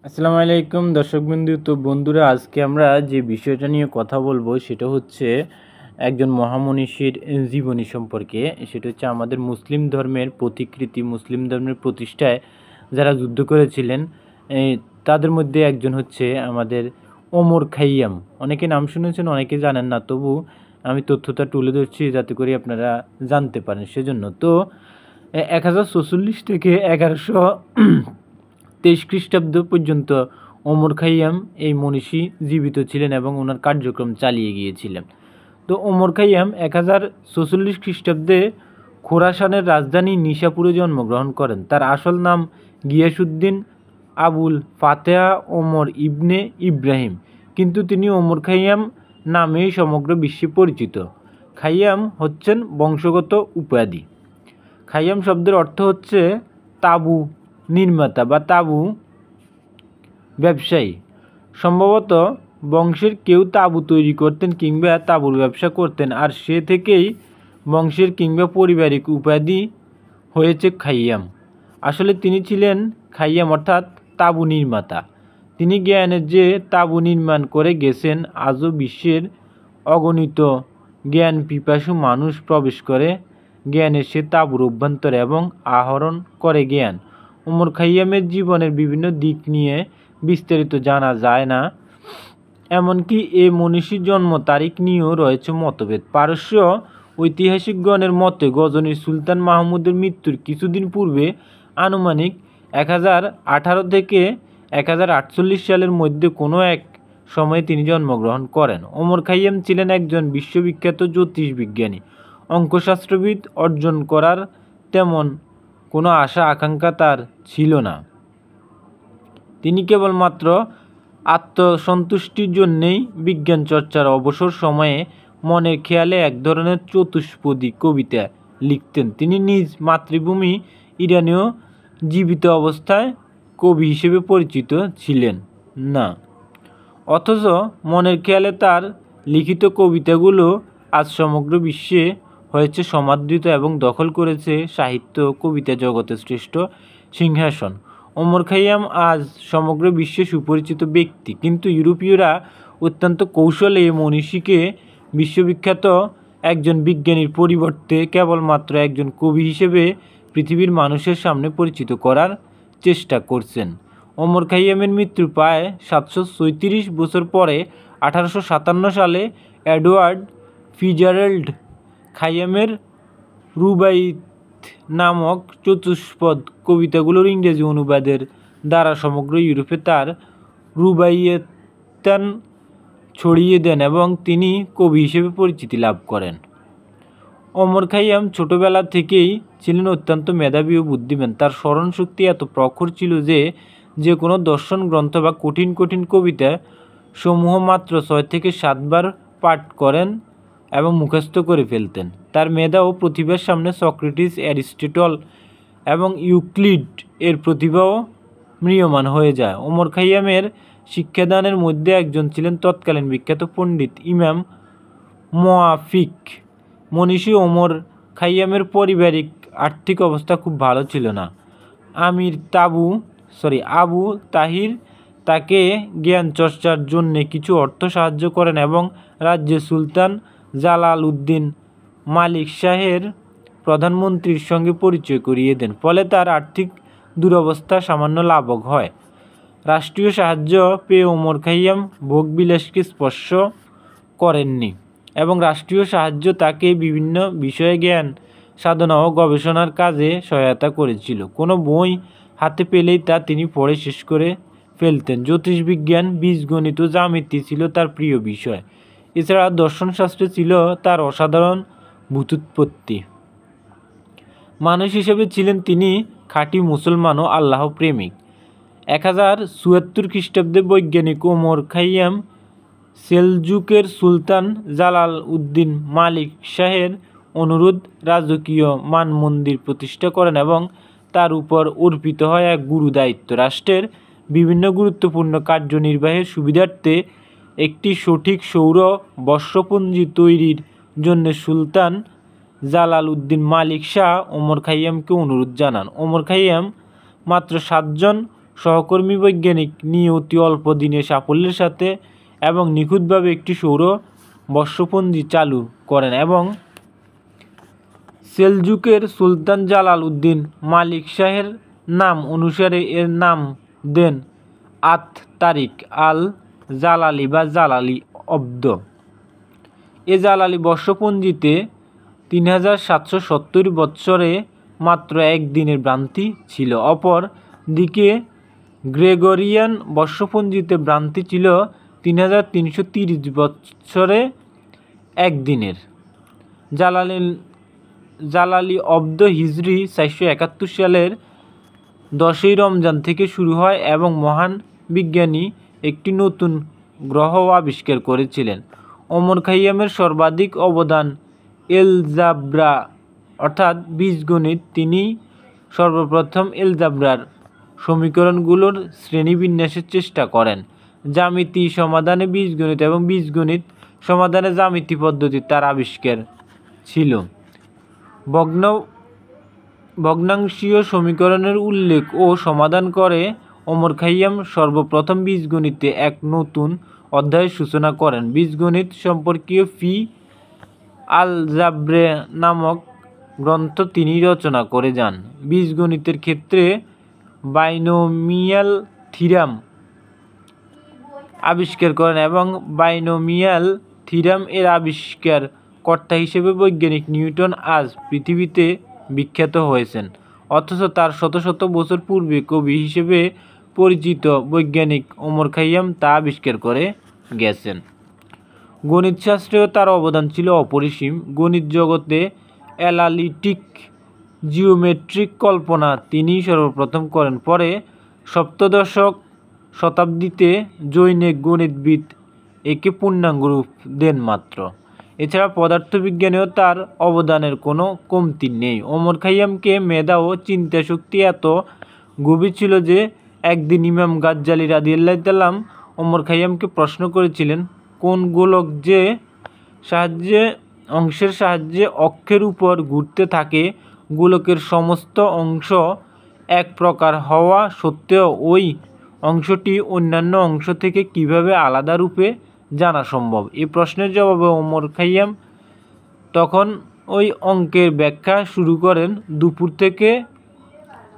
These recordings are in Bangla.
আসসালামু আলাইকুম দর্শকবৃন্দু। তো বন্ধুরা, আজকে আমরা যে বিষয়টা নিয়ে কথা বলবো সেটা হচ্ছে একজন মহামনীষীর জীবনী সম্পর্কে। সেটা হচ্ছে আমাদের মুসলিম ধর্মের প্রতিকৃতি, মুসলিম ধর্মের প্রতিষ্ঠায় যারা যুদ্ধ করেছিলেন তাদের মধ্যে একজন হচ্ছে আমাদের ওমর খাইয়াম। অনেকে নাম শুনেছেন, অনেকে জানেন না, তবু আমি তথ্যটা তুলে ধরছি যাতে করে আপনারা জানতে পারেন। সেজন্য তো 1044 থেকে 1123 খ্রিস্টাব্দ পর্যন্ত ওমর খাইয়াম এই মনীষী জীবিত ছিলেন এবং ওনার কার্যক্রম চালিয়ে গিয়েছিলেন। তো ওমর খাইয়াম 1044 খ্রিস্টাব্দে খোরাসানের রাজধানী নিশাপুরে জন্মগ্রহণ করেন। তার আসল নাম গিয়াসউদ্দিন আবুল ফাতেহা ওমর ইবনে ইব্রাহিম, কিন্তু তিনি ওমর খাইয়াম নামেই সমগ্র বিশ্বে পরিচিত। খাইয়াম হচ্ছেন বংশগত উপাধি। খাইয়াম শব্দের অর্থ হচ্ছে তাঁবু নির্মাতা বা তাঁবু ব্যবসায়ী। সম্ভবত বংশের কেউ তাঁবু তৈরি করতেন কিংবা তাঁবুর ব্যবসা করতেন, আর সে থেকেই বংশের কিংবা পারিবারিক উপাধি হয়েছে খাইয়াম। আসলে তিনি ছিলেন খাইয়াম অর্থাৎ তাঁবু নির্মাতা। তিনি জ্ঞানের যে তাঁবু নির্মাণ করে গেছেন, আজও বিশ্বের অগণিত জ্ঞান পিপাসু মানুষ প্রবেশ করে জ্ঞানের সে তাঁবুর অভ্যন্তরে এবং আহরণ করে জ্ঞান। ওমর খাইয়ামের জীবনের বিভিন্ন দিক নিয়ে বিস্তারিত জানা যায় না, এমনকি এ মনীষীর জন্ম তারিখ নিয়েও রয়েছে মতভেদ। পারস্য ঐতিহাসিকগণের মতে গজনির সুলতান মাহমুদের মৃত্যুর কিছুদিন পূর্বে আনুমানিক 1018 থেকে 1048 সালের মধ্যে কোনো এক সময়ে তিনি জন্মগ্রহণ করেন। ওমর খাইয়াম ছিলেন একজন বিশ্ববিখ্যাত জ্যোতিষবিজ্ঞানী। অঙ্কশাস্ত্রবিদ অর্জন করার তেমন কোনো আশা আকাঙ্ক্ষা তার ছিল না। তিনি কেবলমাত্র আত্মসন্তুষ্টির জন্যেই বিজ্ঞান চর্চার অবসর সময়ে মনের খেয়ালে এক ধরনের চতুষ্পদী কবিতা লিখতেন। তিনি নিজ মাতৃভূমি ইরানেও জীবিত অবস্থায় কবি হিসেবে পরিচিত ছিলেন না, অথচ মনের খেয়ালে তার লিখিত কবিতাগুলো আজ সমগ্র বিশ্বে হয়েছে সমাদৃত এবং দখল করেছে সাহিত্য কবিতা জগতের শ্রেষ্ঠ সিংহাসন। ওমর খাইয়াম আজ সমগ্র বিশ্বে সুপরিচিত ব্যক্তি, কিন্তু ইউরোপীয়রা অত্যন্ত কৌশলে এই মনীষীকে বিশ্ববিখ্যাত একজন বিজ্ঞানীর পরিবর্তে কেবলমাত্র একজন কবি হিসেবে পৃথিবীর মানুষের সামনে পরিচিত করার চেষ্টা করছেন। ওমর খাইয়ামের মৃত্যুর প্রায় 734 বছর পরে 1857 সালে এডওয়ার্ড ফিটজেরাল্ড খাইয়ামের রুবাইত নামক চতুষ্পদ কবিতাগুলোর ইংরেজি অনুবাদের দ্বারা সমগ্র ইউরোপে তার রুবাইয়াতান ছড়িয়ে দেন এবং তিনি কবি হিসেবে পরিচিতি লাভ করেন। ওমর খাইয়াম ছোটবেলা থেকেই ছিলেন অত্যন্ত মেধাবী ও বুদ্ধিমান। তার স্মরণশক্তি এত প্রখর ছিল যে কোনো দর্শন গ্রন্থ বা কঠিন কঠিন কবিতা সমূহ মাত্র 6 থেকে 7 বার পাঠ করেন এবং মুখস্থ করে ফেলতেন। তার মেধা ও প্রতিভার সামনে সক্রেটিস, অ্যারিস্টটল এবং ইউক্লিড এর প্রতিভাও ম্রিয়মাণ হয়ে যায়। ওমর খাইয়ামের শিক্ষাদানের মধ্যে একজন ছিলেন তৎকালীন বিখ্যাত পণ্ডিত ইমাম মুওয়াফিক। মনীষী ওমর খাইয়ামের পারিবারিক আর্থিক অবস্থা খুব ভালো ছিল না। আবু তাহির তাকে জ্ঞান চর্চার জন্য কিছু অর্থ সাহায্য করেন এবং রাজ্যের সুলতান জালাল উদ্দিন মালিক শাহের প্রধানমন্ত্রীর সঙ্গে পরিচয় করিয়ে দেন। ফলে তার আর্থিক দুরবস্থা সামান্য লাঘব হয়। রাষ্ট্রীয় সাহায্য পেয়ে ওমর খাইয়াম ভোগবিলাসকে স্পর্শ করেননি এবং রাষ্ট্রীয় সাহায্য তাকে বিভিন্ন বিষয়ে জ্ঞান সাধনা ও গবেষণার কাজে সহায়তা করেছিল। কোনো বই হাতে পেলেই তা তিনি পড়ে শেষ করে ফেলতেন। জ্যোতিষবিজ্ঞান, বীজগণিত ও জ্যামিতি ছিল তার প্রিয় বিষয়। এছাড়া দর্শনশাস্ত্রে ছিল তার অসাধারণ ব্যুৎপত্তি। মানুষ হিসেবে ছিলেন তিনি খাঁটি মুসলমান ও আল্লাহ প্রেমিক। 1074 খ্রিস্টাব্দে বৈজ্ঞানিক ওমর খাইয়াম সেলজুকের সুলতান জালাল উদ্দিন মালিক শাহের অনুরোধ রাজকীয় মানমন্দির প্রতিষ্ঠা করেন এবং তার উপর অর্পিত হয় এক গুরু দায়িত্ব। রাষ্ট্রের বিভিন্ন গুরুত্বপূর্ণ কার্যনির্বাহের সুবিধার্থে একটি সঠিক সৌর বর্ষপঞ্জি তৈরির জন্য সুলতান জালাল উদ্দিন মালিক শাহ ওমর খাইয়ামকে অনুরোধ জানান। ওমর খাইয়াম মাত্র 7 জন সহকর্মী বৈজ্ঞানিক নিয়ে অতি অল্প দিনে সাফল্যের সাথে এবং নিখুঁতভাবে একটি সৌর বর্ষপঞ্জি চালু করেন এবং সেলজুকের সুলতান জালাল উদ্দিন মালিক শাহের নাম অনুসারে এর নাম দেন আত তারিক আল জালালি বা জালালি অব্দ। এ জালালি বর্ষপঞ্জিতে 3770 বৎসরে মাত্র একদিনের ভ্রান্তি ছিল। অপর দিকে গ্রেগরিয়ান বর্ষপঞ্জিতে ভ্রান্তি ছিল 3330 বৎসরে একদিনের। জালালি অব্দ হিজরি 471 সালের 10ই রমজান থেকে শুরু হয় এবং মহান বিজ্ঞানী একটি নতুন গ্রহ আবিষ্কার করেছিলেন। ওমর খাইয়ামের সর্বাধিক অবদান এলজাব্রা অর্থাৎ বীজগণিত। তিনি সর্বপ্রথম এলজাব্রার সমীকরণগুলোর শ্রেণীবিন্যাসের চেষ্টা করেন। জ্যামিতি সমাধানে বীজগণিত এবং বীজগণিত সমাধানে জ্যামিতি পদ্ধতি তার আবিষ্কার ছিল। ভগ্নাংশীয় সমীকরণের উল্লেখ ও সমাধান করে ওমর খাইয়াম সর্বপ্রথম বীজগণিতে এক নতুন অধ্যায়ের সূচনা করেন। বীজগণিত সম্পর্কীয় ফি আলজাব্রে নামক গ্রন্থ তিনি রচনা করে যান। বীজগণিতের ক্ষেত্রে বাইনোমিয়াল থিরাম আবিষ্কার করেন এবং বাইনোমিয়াল থিরাম এর আবিষ্কার কর্তা হিসেবে বৈজ্ঞানিক নিউটন আজ পৃথিবীতে বিখ্যাত হয়েছেন। অথচ তার শত শত বছর পূর্বে কবি হিসেবে পরিচিত বৈজ্ঞানিক ওমর খাইয়াম তা আবিষ্কার করে গেছেন। গণিতশাস্ত্রেও তার অবদান ছিল অপরিসীম। গণিত জগতে অ্যানালিটিক জিওমেট্রিক কল্পনা তিনিই সর্বপ্রথম করেন। পরে সপ্তদশ শতাব্দীতে জৈনিক গণিতবিদ একে পূর্ণাঙ্গ রূপ দেন মাত্র। এছাড়া পদার্থবিজ্ঞানেও তার অবদানের কোনো কমতি নেই। ওমর খাইয়ামকে মেধা ও চিন্তাশক্তি এত গভীর ছিল যে একদিন ইমাম গাজ্জালি রাদিয়াল্লাহু তাআলা ওমর খাইয়ামকে প্রশ্ন করেছিলেন, কোন গোলক যে অংশের সাহায্যে অক্ষের উপর ঘুরতে থাকে, গোলকের সমস্ত অংশ এক প্রকার হওয়া সত্ত্বেও ওই অংশটি অন্যান্য অংশ থেকে কিভাবে আলাদা রূপে জানা সম্ভব? এই প্রশ্নের জবাবে ওমর খাইয়াম তখন ওই অঙ্কের ব্যাখ্যা শুরু করেন। দুপুর থেকে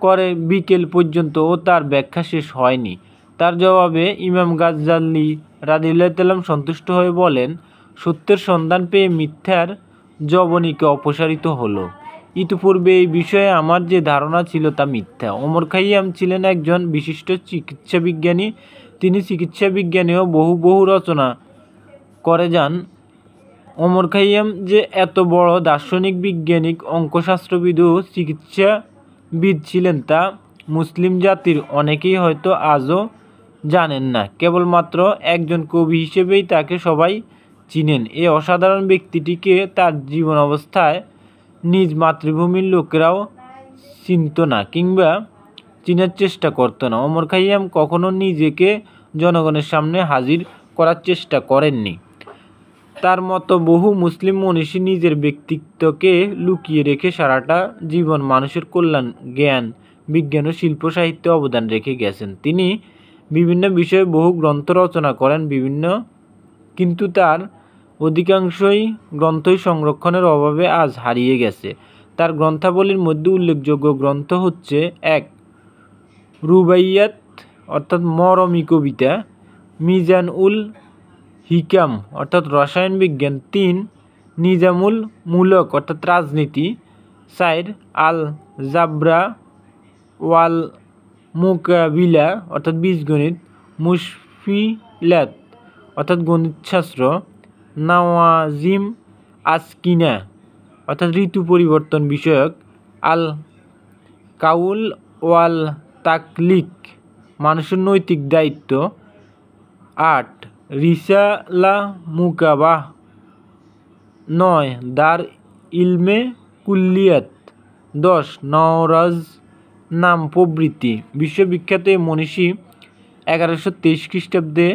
করে বিকেল পর্যন্ত ও তার ব্যাখ্যা শেষ হয়নি। তার জবাবে ইমাম গাজ্জালি রাদিয়াল্লাহু তাআলা সন্তুষ্ট হয়ে বলেন, সত্যের সন্ধান পেয়ে মিথ্যার জবনিকা অপসারিত হলো। ইতিপূর্বে এই বিষয়ে আমার যে ধারণা ছিল তা মিথ্যা। ওমর খাইয়াম ছিলেন একজন বিশিষ্ট চিকিৎসা বিজ্ঞানী। তিনি চিকিৎসা বিজ্ঞানেও বহু রচনা করে যান। ওমর খাইয়াম যে এত বড় দার্শনিক, বৈজ্ঞানিক, অঙ্কশাস্ত্রবিদ ও চিকিৎসাবিদ ছিলেন তা মুসলিম জাতির অনেকেই হয়তো আজও জানেন না। কেবলমাত্র একজন কবি হিসেবেই তাকে সবাই চিনেন। এই অসাধারণ ব্যক্তিটিকে তার জীবন অবস্থায় নিজ মাতৃভূমির লোকেরাও চিনত না কিংবা চিনার চেষ্টা করত না। ওমর খাইয়াম কখনো নিজেকে জনগণের সামনে হাজির করার চেষ্টা করেননি। তার মতো বহু মুসলিম মনীষী নিজের ব্যক্তিত্বকে লুকিয়ে রেখে সারাটা জীবন মানুষের কল্যাণ, জ্ঞান, বিজ্ঞান ও শিল্প সাহিত্যে অবদান রেখে গেছেন। তিনি বিভিন্ন বিষয়ে বহু গ্রন্থ রচনা করেন কিন্তু তার অধিকাংশই গ্রন্থই সংরক্ষণের অভাবে আজ হারিয়ে গেছে। তার গ্রন্থাবলীর মধ্যে উল্লেখযোগ্য গ্রন্থ হচ্ছে: 1. রুবাইয়াত অর্থাৎ মরমী কবিতা, মিজান উল হিকাম অর্থাৎ রসায়ন বিজ্ঞান, 3. নিজামুল মুলক অর্থাৎ রাজনীতি, 4. আল জাবরা ওয়াল মুকাবিলা অর্থাৎ বীজগণিত, মুশফিলাত অর্থাৎ গণিতশাস্ত্র, নাওয়াজিম আসকিনা অর্থাৎ ঋতু পরিবর্তন বিষয়ক, আল কাউল ওয়াল তাকলিক মানুষের নৈতিক দায়িত্ব, 8. রিসালা মুকাবাহ, 9. দার ইলমে কুল্লিয়াত, 10. নওরাজ নাম প্রভৃতি। বিশ্ববিখ্যাত এই মনীষী 1123 খ্রিস্টাব্দে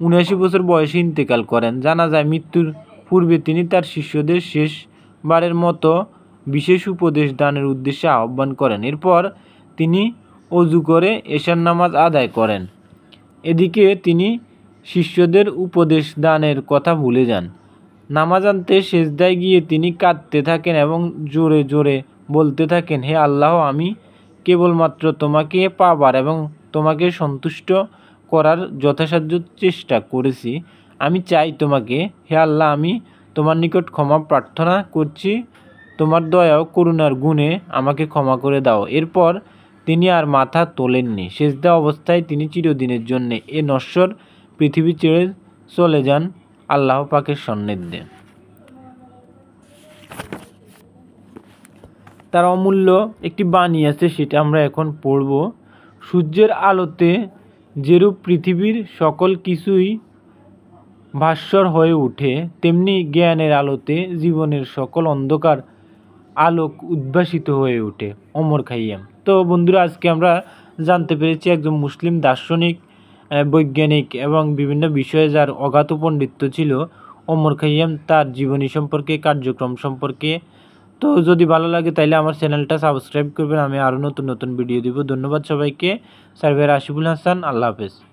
79 বছর বয়সে ইন্তেকাল করেন। জানা যায় মৃত্যুর পূর্বে তিনি তার শিষ্যদের শেষবারের মতো বিশেষ উপদেশ দানের উদ্দেশ্যে আহ্বান করেন। এরপর তিনি অজু করে এশার নামাজ আদায় করেন। এদিকে তিনি শিষ্যদের উপদেশ দানের কথা ভুলে যান। নামাজ আনতে সেজদায় গিয়ে তিনি কাঁদতে থাকেন এবং জোরে জোরে বলতে থাকেন, হে আল্লাহ, আমি কেবলমাত্র তোমাকে পাবার এবং তোমাকে সন্তুষ্ট করার যথাসাধ্য চেষ্টা করেছি। আমি চাই তোমাকে, হে আল্লাহ, আমি তোমার নিকট ক্ষমা প্রার্থনা করছি, তোমার দয়া ও করুণার গুণে আমাকে ক্ষমা করে দাও। এরপর তিনি আর মাথা তোলেননি। সেজদা অবস্থায় তিনি চিরদিনের জন্যে এ নশ্বর পৃথিবী ছেড়ে চলে যান আল্লাহ পাকের সান্নিধ্যে। তার অমূল্য একটি বাণী আছে, সেটা আমরা এখন পড়ব। সূর্যের আলোতে যেরূপ পৃথিবীর সকল কিছুই ভাস্বর হয়ে ওঠে, তেমনি জ্ঞানের আলোতে জীবনের সকল অন্ধকার আলোক উদ্ভাসিত হয়ে ওঠে। ওমর খাইয়াম। তো বন্ধুরা, আজকে আমরা জানতে পেরেছি একজন মুসলিম দার্শনিক, বৈজ্ঞানিক এবং বিভিন্ন বিষয়ে যার অগাধ পণ্ডিত্য ছিল ওমর খাইয়াম, তার জীবনী সম্পর্কে, কার্যক্রম সম্পর্কে। তো যদি ভালো লাগে তাহলে আমার চ্যানেলটা সাবস্ক্রাইব করবেন, আমি আরও নতুন নতুন ভিডিও দিব। ধন্যবাদ সবাইকে। সার্ভেয়ার আশিফুল হাসান, আল্লাহ হাফেজ।